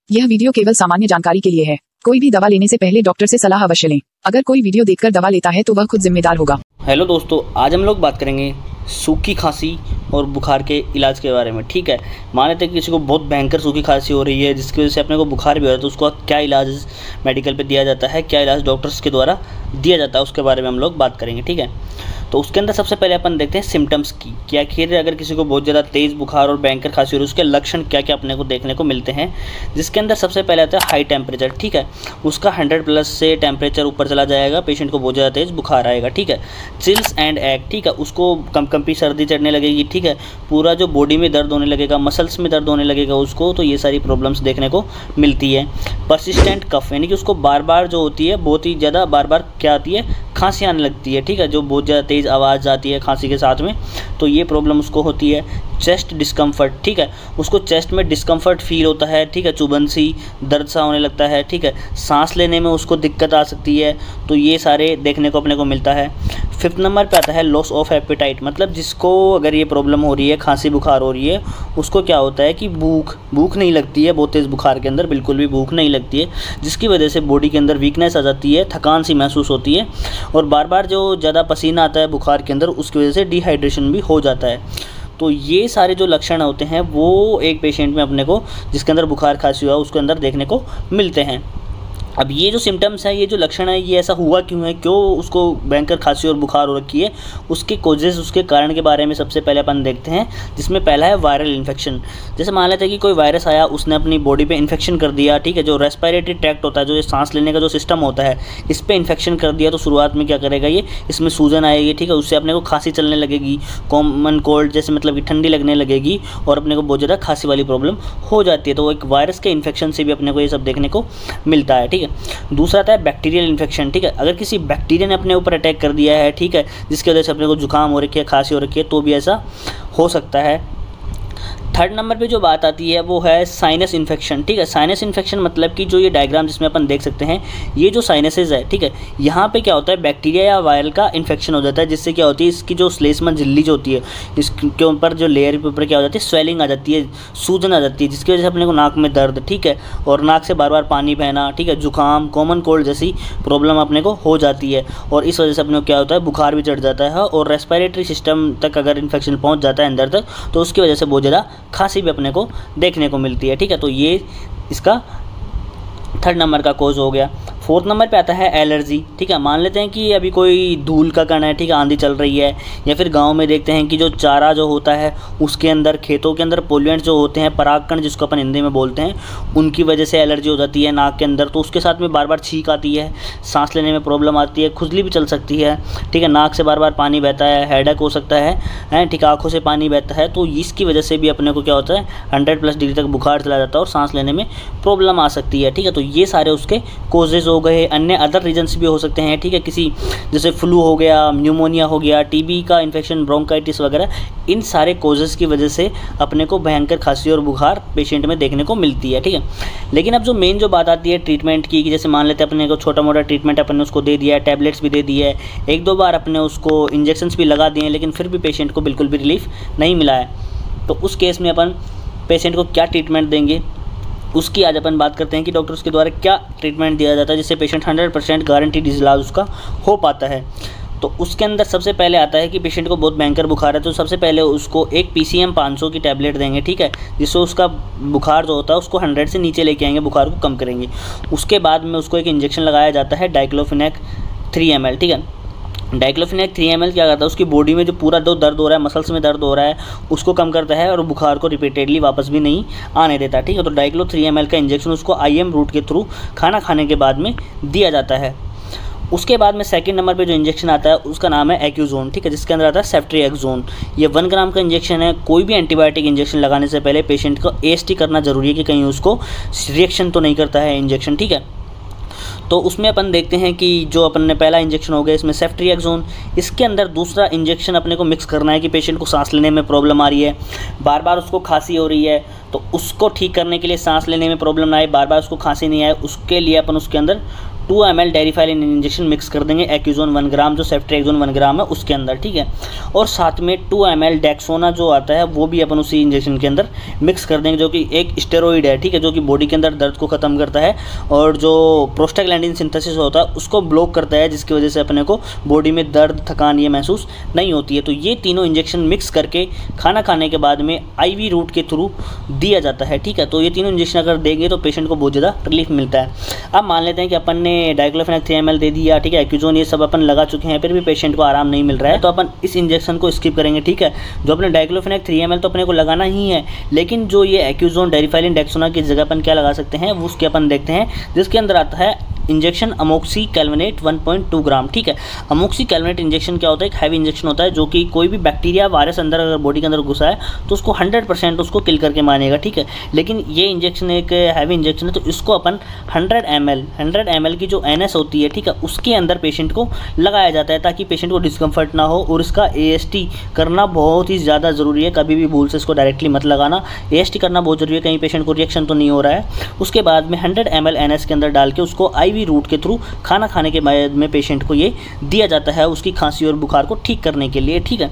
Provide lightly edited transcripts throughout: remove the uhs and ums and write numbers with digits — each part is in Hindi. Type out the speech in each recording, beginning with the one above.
यह वीडियो केवल सामान्य जानकारी के लिए है। कोई भी दवा लेने से पहले डॉक्टर से सलाह अवश्य लें। अगर कोई वीडियो देखकर दवा लेता है तो वह खुद जिम्मेदार होगा। हेलो दोस्तों, आज हम लोग बात करेंगे सूखी खांसी और बुखार के इलाज के बारे में। ठीक है, मान लेते हैं कि किसी को बहुत भयंकर सूखी खांसी हो रही है जिसकी वजह से अपने को बुखार भी हो रहा है, तो उसको क्या इलाज मेडिकल पे दिया जाता है, क्या इलाज डॉक्टर्स के द्वारा दिया जाता है, उसके बारे में हम लोग बात करेंगे। ठीक है, तो उसके अंदर सबसे पहले अपन देखते हैं सिम्टम्स की कि आखिर अगर किसी को बहुत ज़्यादा तेज़ बुखार और भयंकर खांसी हो रही है उसके लक्षण क्या क्या अपने को देखने को मिलते हैं। जिसके अंदर सबसे पहले आता है हाई टेम्परेचर। ठीक है, उसका 100+ से टेम्परेचर ऊपर चला जाएगा, पेशेंट को बहुत ज़्यादा तेज़ बुखार आएगा। ठीक है, चिल्स एंड एक, ठीक है, उसको कंपी सर्दी चढ़ने लगेगी। ठीक है, पूरा जो बॉडी में दर्द होने लगेगा, मसल्स में दर्द होने लगेगा उसको, तो ये सारी प्रॉब्लम्स देखने को मिलती है। परसिस्टेंट कफ, यानी कि उसको बार बार जो होती है, बहुत ही ज़्यादा बार बार क्या आती है, खांसी आने लगती है। ठीक है, जो बहुत ज़्यादा तेज़ आवाज़ आती है खांसी के साथ में, तो ये प्रॉब्लम उसको होती है। चेस्ट डिस्कम्फर्ट, ठीक है, उसको चेस्ट में डिस्कम्फर्ट फील होता है। ठीक है, चुभन सी दर्द सा होने लगता है। ठीक है, सांस लेने में उसको दिक्कत आ सकती है, तो ये सारे देखने को अपने को मिलता है। 5th नंबर पे आता है लॉस ऑफ एपेटाइट, मतलब जिसको अगर ये प्रॉब्लम हो रही है, खांसी बुखार हो रही है, उसको क्या होता है कि भूख नहीं लगती है। बहुत तेज़ बुखार के अंदर बिल्कुल भी भूख नहीं लगती है, जिसकी वजह से बॉडी के अंदर वीकनेस आ जाती है, थकान सी महसूस होती है, और बार बार जो ज़्यादा पसीना आता है बुखार के अंदर, उसकी वजह से डिहाइड्रेशन भी हो जाता है। तो ये सारे जो लक्षण होते हैं वो एक पेशेंट में अपने को, जिसके अंदर बुखार खांसी हुआ, उसके अंदर देखने को मिलते हैं। अब ये जो सिम्टम्स हैं, ये जो लक्षण है, ये ऐसा हुआ क्यों है, क्यों उसको भयंकर खांसी और बुखार हो रखी है, उसके कोजेस, उसके कारण के बारे में सबसे पहले अपन देखते हैं। जिसमें पहला है वायरल इन्फेक्शन। जैसे मान लेते हैं कि कोई वायरस आया, उसने अपनी बॉडी पे इन्फेक्शन कर दिया। ठीक है, जो रेस्पिरेटरी ट्रैक्ट होता है, जो ये सांस लेने का जो सिस्टम होता है, इस पर इन्फेक्शन कर दिया, तो शुरुआत में क्या करेगा ये, इसमें सूजन आएगी। ठीक है, उससे अपने को खांसी चलने लगेगी, कॉमन कोल्ड जैसे, मतलब कि ठंडी लगने लगेगी, और अपने को बहुत ज़्यादा खांसी वाली प्रॉब्लम हो जाती है। तो एक वायरस के इन्फेक्शन से भी अपने को ये सब देखने को मिलता है। ठीक है, दूसरा आता है बैक्टीरियल इन्फेक्शन। ठीक है, अगर किसी बैक्टीरिया ने अपने ऊपर अटैक कर दिया है, ठीक है, जिसकी वजह से अपने को जुकाम हो रखी है, खांसी हो रखी है, तो भी ऐसा हो सकता है। 3rd नंबर पे जो बात आती है वो है साइनस इन्फेक्शन। ठीक है, साइनस इन्फेक्शन मतलब कि जो ये डायग्राम जिसमें अपन देख सकते हैं, ये जो साइनसेस है, ठीक है, यहाँ पे क्या होता है, बैक्टीरिया या वायरल का इन्फेक्शन हो जाता है, जिससे क्या होती है, इसकी जो श्लेष्मा झिल्ली जो होती है, इसके ऊपर जो लेयर के ऊपर क्या हो जाती है, स्वेलिंग आ जाती है, सूजन आ जाती है, जिसकी वजह से अपने को नाक में दर्द, ठीक है, और नाक से बार बार पानी बहना, ठीक है, जुकाम, कॉमन कोल्ड जैसी प्रॉब्लम अपने को हो जाती है, और इस वजह से अपने को क्या होता है, बुखार भी चढ़ जाता है, और रेस्पिरेटरी सिस्टम तक अगर इन्फेक्शन पहुँच जाता है अंदर तक, तो उसकी वजह से बहुत ज़्यादा खांसी भी अपने को देखने को मिलती है। ठीक है, तो ये इसका 3rd नंबर का कोज हो गया। 4th नंबर पे आता है एलर्जी। ठीक है, मान लेते हैं कि अभी कोई धूल का कण है, ठीक है, आंधी चल रही है, या फिर गांव में देखते हैं कि जो चारा जो होता है उसके अंदर, खेतों के अंदर पोल्यूएंट जो होते हैं, परागकण जिसको अपन हिंदी में बोलते हैं, उनकी वजह से एलर्जी हो जाती है नाक के अंदर, तो उसके साथ में बार बार छींक आती है, सांस लेने में प्रॉब्लम आती है, खुजली भी चल सकती है। ठीक है, नाक से बार बार पानी बहता है, हेडेक हो सकता है, ठीक, आँखों से पानी बहता है, तो इसकी वजह से भी अपने को क्या होता है, 100+ डिग्री तक बुखार चला जाता है और सांस लेने में प्रॉब्लम आ सकती है। ठीक है, तो ये सारे उसके कोजेज हो गए। अन्य अदर रीजन्स भी हो सकते हैं। ठीक है, किसी जैसे फ्लू हो गया, न्यूमोनिया हो गया, टीबी का इन्फेक्शन, ब्रोंकाइटिस वगैरह, इन सारे कोजेस की वजह से अपने को भयंकर खांसी और बुखार पेशेंट में देखने को मिलती है। ठीक है, लेकिन अब जो मेन जो बात आती है ट्रीटमेंट की, कि जैसे मान लेते हैं अपने को छोटा मोटा ट्रीटमेंट अपन ने उसको दे दिया है, टैबलेट्स भी दे दी है, 1-2 बार अपने उसको इंजेक्शंस भी लगा दिए हैं, लेकिन फिर भी पेशेंट को बिल्कुल भी रिलीफ नहीं मिला है, तो उस केस में अपन पेशेंट को क्या ट्रीटमेंट देंगे, उसकी आज अपन बात करते हैं कि डॉक्टर्स के द्वारा क्या ट्रीटमेंट दिया जाता है जिससे पेशेंट 100% गारंटीड इलाज उसका हो पाता है। तो उसके अंदर सबसे पहले आता है कि पेशेंट को बहुत भयंकर बुखार है, तो सबसे पहले उसको एक PCM 500 की टैबलेट देंगे। ठीक है, जिससे उसका बुखार जो होता है उसको 100 से नीचे लेके आएंगे, बुखार को कम करेंगे। उसके बाद में उसको एक इंजेक्शन लगाया जाता है डाइक्लोफिनेक 3 ml। ठीक है, डाइक्लोफिनेक 3 ml क्या करता है, उसकी बॉडी में जो पूरा जो दर्द हो रहा है, मसल्स में दर्द हो रहा है, उसको कम करता है और बुखार को रिपीटेडली वापस भी नहीं आने देता। ठीक है, तो डाइक्लो 3 ml का इंजेक्शन उसको IM रूट के थ्रू खाना खाने के बाद में दिया जाता है। उसके बाद में 2nd नंबर पे जो इंजेक्शन आता है उसका नाम है एक्यूजोन। ठीक है, जिसके अंदर आता है सेफ्ट्रिएक्सोन। ये 1 ग्राम का इंजेक्शन है। कोई भी एंटीबायोटिक इंजेक्शन लगाने से पहले पेशेंट को AST करना जरूरी है कि कहीं उसको रिएक्शन तो नहीं करता है इंजेक्शन। ठीक है, तो उसमें अपन देखते हैं कि जो अपन ने पहला इंजेक्शन हो गया इसमें सेफ्ट्रिएक्सोन, इसके अंदर दूसरा इंजेक्शन अपने को मिक्स करना है कि पेशेंट को सांस लेने में प्रॉब्लम आ रही है, बार बार उसको खांसी हो रही है, तो उसको ठीक करने के लिए, सांस लेने में प्रॉब्लम ना आए, बार बार उसको खांसी नहीं आए, उसके लिए अपन उसके अंदर 2 ml डेरिफाइलिन इंजेक्शन मिक्स कर देंगे एक्यूजोन 1 ग्राम, जो सेफ्ट्रेक्सोन 1 ग्राम है उसके अंदर, ठीक है। और साथ में 2 ml डेक्सोना जो आता है वो भी अपन उसी इंजेक्शन के अंदर मिक्स कर देंगे, जो कि एक स्टेरॉइड है, ठीक है, जो कि बॉडी के अंदर दर्द को ख़त्म करता है और जो प्रोस्टाग्लैंडिन सिंथेसिस होता है उसको ब्लॉक करता है, जिसकी वजह से अपने को बॉडी में दर्द, थकान ये महसूस नहीं होती है। तो ये तीनों इंजेक्शन मिक्स करके खाना खाने के बाद में IV रूट के थ्रू दिया जाता है, ठीक है। तो ये तीनों इंजेक्शन अगर देंगे तो पेशेंट को बहुत ज़्यादा रिलीफ मिलता है। अब मान लेते हैं कि अपन ने डाइक्लोफेनाक 3 ml दे दिया, ठीक है, एक्यूजोन ये सब अपन लगा चुके हैं, फिर भी पेशेंट को आराम नहीं मिल रहा है, तो अपन इस इंजेक्शन को स्किप करेंगे, ठीक है। जो अपने डाइक्लोफेनाक 3 ml तो अपने को लगाना ही है, लेकिन जो ये एक्यूजोन डेरिफाइलिन डेक्सोना की जगह अपन क्या लगा सकते हैं वो उसके अपन देखते हैं, जिसके अंदर आता है इंजेक्शन अमोक्सी कैल्विनेट 1.2 ग्राम, ठीक है। अमोक्सी कैल्विनेट इंजेक्शन क्या होता है, एक हैवी इंजेक्शन होता है, जो कि कोई भी बैक्टीरिया वायरस अंदर अगर बॉडी के अंदर घुसा है तो उसको 100% उसको किल करके मानेगा, ठीक है। लेकिन ये इंजेक्शन एक हैवी इंजेक्शन है, तो इसको अपन 100 ml की जो NS होती है, ठीक है, उसके अंदर पेशेंट को लगाया जाता है, ताकि पेशेंट को डिस्कम्फर्ट ना हो। और इसका AST करना बहुत ही ज़्यादा ज़रूरी है, कभी भी भूल से इसको डायरेक्टली मत लगाना, AST करना बहुत ज़रूरी है, कहीं पेशेंट को रिएक्शन तो नहीं हो रहा है। उसके बाद में 100 ml NS के अंदर डाल के उसको IV रूट के थ्रू खाना खाने के बाद में पेशेंट को ये दिया जाता है, उसकी खांसी और बुखार को ठीक करने के लिए, ठीक है।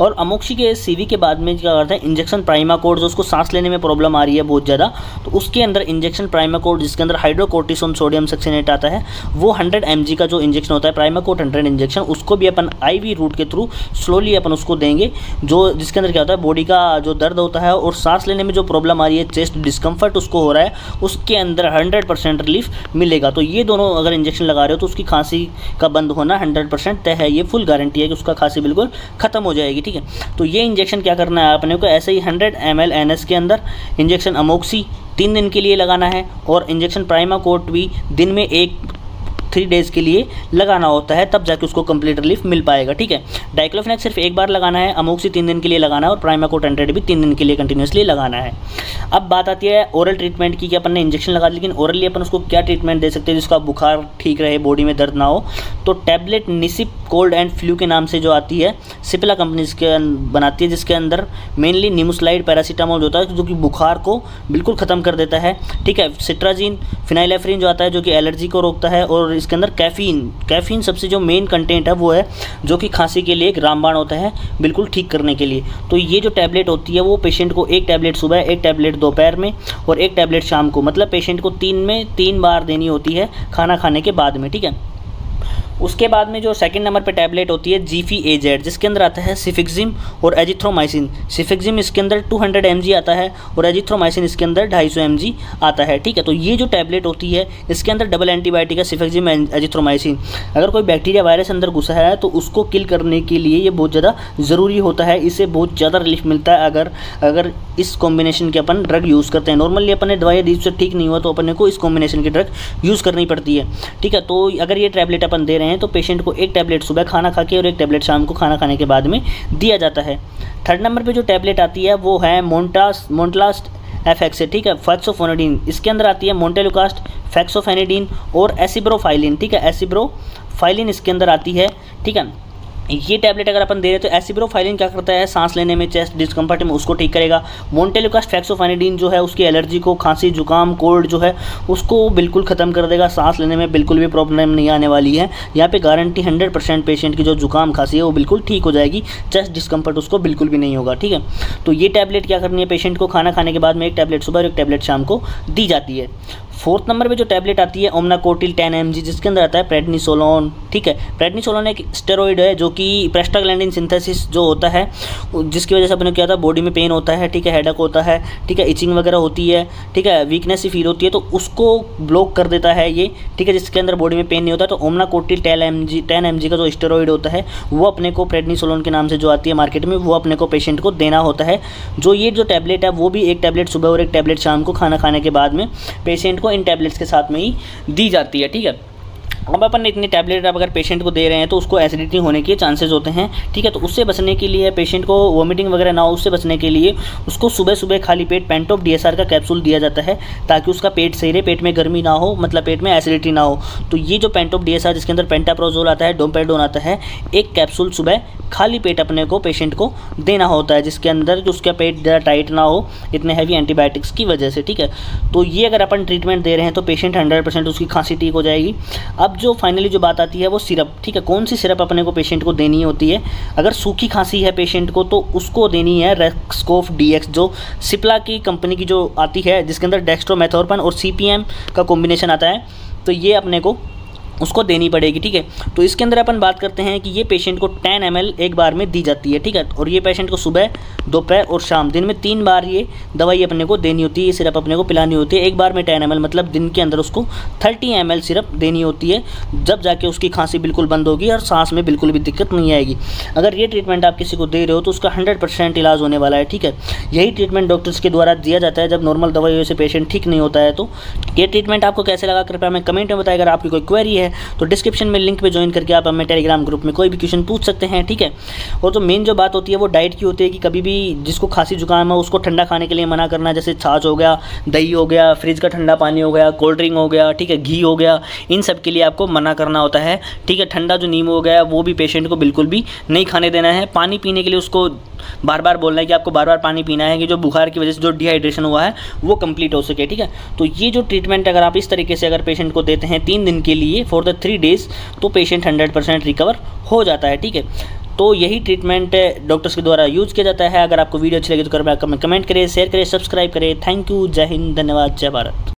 और अमोक्सी के CV के बाद में क्या करते हैं, इंजेक्शन प्राइमाकोड, जो उसको सांस लेने में प्रॉब्लम आ रही है बहुत ज़्यादा, तो उसके अंदर इंजेक्शन प्राइमाकोड, जिसके अंदर हाइड्रोकोर्टिसोन सोडियम सक्सिनेट आता है, वो 100 mg का जो इंजेक्शन होता है प्राइमाकोड 100 इंजेक्शन, उसको भी अपन IV रूट के थ्रू स्लोली अपन उसको देंगे, जो जिसके अंदर क्या होता है, बॉडी का जो दर्द होता है और सांस लेने में जो प्रॉब्लम आ रही है, चेस्ट डिस्कम्फर्ट उसको हो रहा है, उसके अंदर 100% रिलीफ मिलेगा। तो ये दोनों अगर इंजेक्शन लगा रहे हो तो उसकी खांसी का बंद होना 100% तय है, ये फुल गारंटी है कि उसका खांसी बिल्कुल ख़त्म हो जाएगी, ठीक है। तो ये इंजेक्शन क्या करना है अपने को, ऐसे ही 100 ml NS के अंदर इंजेक्शन अमोक्सी 3 दिन के लिए लगाना है, और इंजेक्शन प्राइमाकोड भी दिन में 3 डेज़ के लिए लगाना होता है, तब जाके उसको कंप्लीट रिलीफ मिल पाएगा, ठीक है। डाइक्लोफेनाक सिर्फ एक बार लगाना है, अमोक्सी 3 दिन के लिए लगाना है, और प्राइमाकोड 100 भी 3 दिन के लिए कंटिन्यूसली लगाना है। अब बात आती है ओरल ट्रीटमेंट की, कि अपन ने इंजेक्शन लगा दी, लेकिन ओरली अपन उसको क्या ट्रीटमेंट दे सकते हैं जिसका बुखार ठीक रहे, बॉडी में दर्द ना हो। तो tablet Nicip cold and flu के नाम से जो आती है, सिप्ला कंपनी इसके बनाती है, जिसके अंदर मेनली निमोसलाइड पैरासीटामोल होता है, जो कि बुखार को बिल्कुल ख़त्म कर देता है, ठीक है। सिट्राजीन फिनाइलेफ्रिन जो आता है, जो कि एलर्जी को रोकता है, और इसके अंदर कैफीन सबसे जो मेन कंटेंट है वो है, जो कि खांसी के लिए एक रामबाण होता है बिल्कुल ठीक करने के लिए। तो ये जो टैबलेट होती है वो पेशेंट को 1 टैबलेट सुबह, 1 टैबलेट दोपहर में और 1 टैबलेट शाम को, मतलब पेशेंट को 3 बार देनी होती है खाना खाने के बाद में, ठीक है। उसके बाद में जो सेकंड नंबर पे टैबलेट होती है GFAZ, जिसके अंदर आता है सिफिक्जिम और एजिथ्रोमाइसिन। सिफिक्जिम इसके अंदर 200 mg आता है और एजिथ्रोमाइसिन इसके अंदर 250 mg आता है, ठीक है। तो ये जो टैबलेट होती है इसके अंदर डबल एंटीबायोटिक है, सिफिक्जिम एजिथ्रोमाइसिन। अगर कोई बैक्टीरिया वायरस अंदर घुसा है तो उसको किल करने के लिए ये बहुत ज़्यादा ज़रूरी होता है, इससे बहुत ज़्यादा रिलीफ मिलता है अगर इस कॉम्बिनेशन के अपन ड्रग यूज़ करते हैं। नॉर्मली अपन ने दवाई दी, उससे ठीक नहीं हुआ तो अपन को इस कॉम्बिनेशन की ड्रग यूज़ करनी पड़ती है, ठीक है। तो अगर ये टैबलेट अपन दे रहे हैं तो पेशेंट को 1 टैबलेट सुबह खाना खा के और 1 टैबलेट शाम को खाना खाने के बाद में दिया जाता है। थर्ड नंबर पे जो टैबलेट आती है वो है मोन्टालास्ट FX है, ठीक है, फैक्सोफेनेडिन। इसके अंदर आती है मोन्टेलुकास्ट, फैक्सोफेनेडिन और एसिब्रोफाइलिन, ठीक है, एसिब्रोफाइलिन इसके अंदर आती है, ठीक है। ये टैबलेट अगर अपन दे रहे तो एसिब्रोफाइलिन क्या करता है, सांस लेने में, चेस्ट डिस्कम्फर्ट में उसको ठीक करेगा। मोन्टेलुकास्ट फैक्सोफेनेडिन जो है उसकी एलर्जी को, खांसी जुकाम कोल्ड जो है उसको बिल्कुल ख़त्म कर देगा, सांस लेने में बिल्कुल भी प्रॉब्लम नहीं आने वाली है। यहाँ पे गारंटी 100% पेशेंट की जो जुकाम खांसी है वो बिल्कुल ठीक हो जाएगी, चेस्ट डिस्कम्फर्ट उसको बिल्कुल भी नहीं होगा, ठीक है। तो ये टैबलेट क्या करनी है, पेशेंट को खाना खाने के बाद में 1 टैबलेट सुबह और 1 टैबलेट शाम को दी जाती है। 4th नंबर पे जो टैबलेट आती है ओमनाकोटिल 10 mg, जिसके अंदर आता है प्रेडनिसोलोन, ठीक है। प्रेडनिसोलोन एक स्टेरॉइड है जो कि प्रोस्टाग्लैंडिन सिंथेसिस जो होता है, जिसकी वजह से अपने क्या होता है, बॉडी में पेन होता है, ठीक है, हेडेक होता है, ठीक है, इचिंग वगैरह होती है, ठीक है, वीकनेस ही फील होती है, तो उसको ब्लॉक कर देता है ये, ठीक है, जिसके अंदर बॉडी में पेन नहीं होता है। तो ओमनाकोटिल 10 mg का जो स्टेरॉइड होता है वो अपने को प्रेडनिसोलोन के नाम से जो आती है मार्केट में, वो अपने को पेशेंट को देना होता है। जो ये जो टैबलेट है वो भी 1 टैबलेट सुबह और 1 टैबलेट शाम को खाना खाने के बाद में पेशेंट को इन टैबलेट्स के साथ में ही दी जाती है, ठीक है। अब अपन इतनी टैबलेट अगर पेशेंट को दे रहे हैं तो उसको एसिडिटी होने के चांसेस होते हैं, ठीक है। तो उससे बचने के लिए, पेशेंट को वोमिटिंग वगैरह ना हो, उससे बचने के लिए उसको सुबह सुबह खाली पेट पेंटॉप DSR का कैप्सूल दिया जाता है ताकि उसका पेट सही रहे, पेट में गर्मी ना हो, मतलब पेट में एसिडिटी ना हो। तो ये जो पेंटॉप DSR जिसके अंदर पेंटाप्रोजोल आता है, डोमपेडोन आता है, एक कैप्सूल सुबह खाली पेट अपने को पेशेंट को देना होता है, जिसके अंदर उसका पेट ज़्यादा टाइट ना हो इतने हैवी एंटीबायोटिक्स की वजह से, ठीक है। तो ये अगर अपन ट्रीटमेंट दे रहे हैं तो पेशेंट 100% उसकी खांसी ठीक हो जाएगी। अब जो फाइनली जो बात आती है वो सिरप, ठीक है। कौन सी सिरप अपने को पेशेंट को देनी होती है? अगर सूखी खांसी है पेशेंट को तो उसको देनी है रेक्सकोफ DX, जो सिप्ला की कंपनी की जो आती है, जिसके अंदर डेक्स्ट्रोमेथोर्पन और CPM का कॉम्बिनेशन आता है। तो ये अपने को उसको देनी पड़ेगी, ठीक है। तो इसके अंदर अपन बात करते हैं कि ये पेशेंट को 10 ml एक बार में दी जाती है, ठीक है। और ये पेशेंट को सुबह, दोपहर और शाम, दिन में 3 बार ये दवाई अपने को देनी होती है, ये सिरप अपने को पिलानी होती है। एक बार में 10 ml मतलब दिन के अंदर उसको 30 ml सिरप देनी होती है, जब जाके उसकी खांसी बिल्कुल बंद होगी और सांस में बिल्कुल भी दिक्कत नहीं आएगी। अगर ये ट्रीटमेंट आप किसी को दे रहे हो तो उसका 100% इलाज होने वाला है, ठीक है। यही ट्रीटमेंट डॉक्टर्स के द्वारा दिया जाता है जब नॉर्मल दवाइयों से पेशेंट ठीक नहीं होता है। तो ये ट्रीटमेंट आपको कैसे लगा कृपया हमें कमेंट में बताएं। अगर आपकी कोई क्वेरी है तो डिस्क्रिप्शन में लिंक पे ज्वाइन करके आप हमें टेलीग्राम ग्रुप में कोई भी क्वेश्चन पूछ सकते हैं, ठीक है। और जो मेन जो बात होती है वो डाइट की होती है कि कभी भी जिसको खांसी जुकाम है उसको ठंडा खाने के लिए मना करना, जैसे छाछ हो गया, दही हो गया, फ्रिज का ठंडा पानी हो गया, कोल्ड ड्रिंक हो गया, ठीक है, घी हो गया, इन सब के लिए आपको मना करना होता है, ठीक है। ठंडा जो नींबू हो गया वो भी पेशेंट को बिल्कुल भी नहीं खाने देना है। पानी पीने के लिए उसको बार बार बोलना है कि आपको बार बार पानी पीना है कि जो बुखार की वजह से जो डिहाइड्रेशन हुआ है वो कंप्लीट हो सके, ठीक है। तो ये जो ट्रीटमेंट अगर आप इस तरीके से अगर पेशेंट को देते हैं 3 दिन के लिए फॉर द 3 days, तो पेशेंट 100% रिकवर हो जाता है, ठीक है। तो यही ट्रीटमेंट डॉक्टर्स के द्वारा यूज़ किया जाता है। अगर आपको वीडियो अच्छी लगी तो कृपया कमेंट करें, शेयर करें, सब्सक्राइब करें। थैंक यू, जय हिंद, धन्यवाद, जय भारत।